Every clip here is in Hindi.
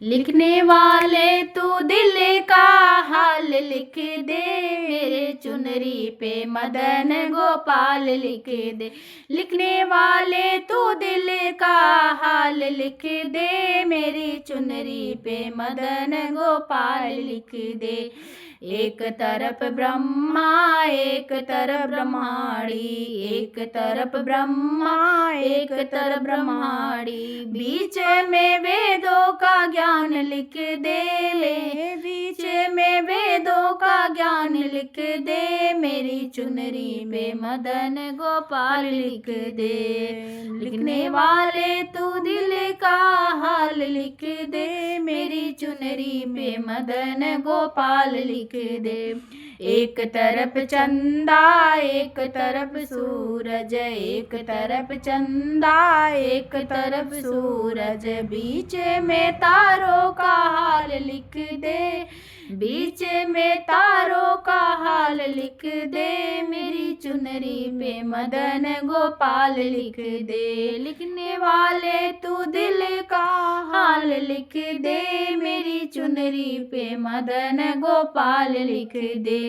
लिखने वाले तू दिल का हाल लिख दे, मेरे चुनरी पे मदन गोपाल लिख दे। लिखने वाले तू दिल का हाल लिख दे, मेरी चुनरी पे मदन गोपाल लिख दे। एक तरफ ब्रह्मा एक तरफ ब्रह्माणी, एक तरफ ब्रह्मा एक तरफ ब्रह्माणी, बीच में वेदों का ज्ञान लिख दे, बीच में वेदों का ज्ञान लिख दे, मेरी चुनरी पे मदन गोपाल लिख दे। लिखने वाले तू दिल का हाल लिख दे, मेरी चुनरी पे मदन गोपाल लिख दे। एक तरफ चंदा एक तरफ सूरज, एक तरफ चंदा एक तरफ सूरज, बीच में तारों का हाल लिख दे, बीच में तारों का हाल लिख दे, मेरी चुनरी पे मदन गोपाल लिख दे। लिखने वाले तू दिल का हाल लिख दे, मेरी चुनरी पे मदन गोपाल लिख दे।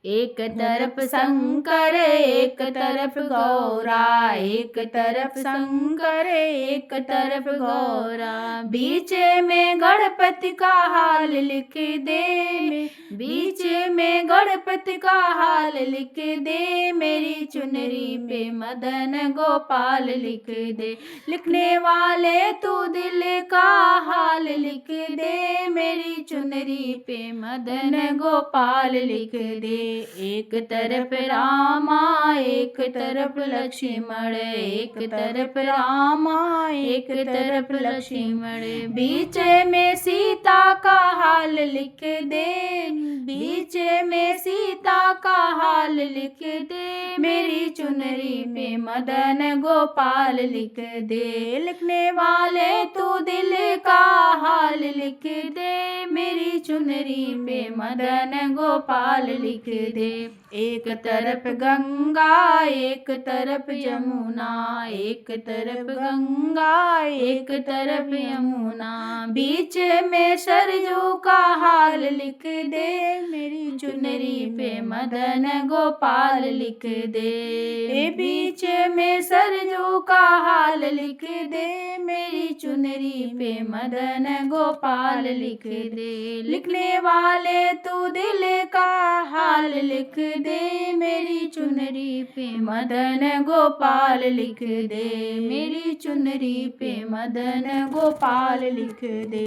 एक तरफ शंकर एक तरफ गौरा, एक तरफ शंकर एक तरफ गौरा, बीच में गणपति का हाल लिख दे, बीच में गणपति का हाल लिख दे, मेरी चुनरी पे मदन गोपाल लिख दे। लिखने वाले तू दिल का हाल लिख दे, मेरी चुनरी पे मदन गोपाल लिख दे। एक तरफ रामा एक तरफ लक्ष्मण, एक तरफ रामा एक तरफ लक्ष्मण, बीच में सीता का हाल लिख दे, बीच में सीता का हाल लिख दे, मेरी चुनरी पे मदन गोपाल लिख दे। लिखने वाले तू दिल का हाल लिख दे, मेरी चुनरी पे मदन गोपाल लिख दे। एक तरफ गंगा एक तरफ यमुना, एक तरफ गंगा एक तरफ यमुना, बीच में सरयू का हाल लिख दे, मेरी चुनरी पे मदन गोपाल लिख दे। बीच में सरयू का हाल लिख दे, मेरी चुनरी पे मदन गोपाल लिख दे। लिखने वाले तू दिल का हाल लिख दे, मेरी चुनरी पे मदन गोपाल लिख दे, मेरी चुनरी पे मदन गोपाल लिख दे।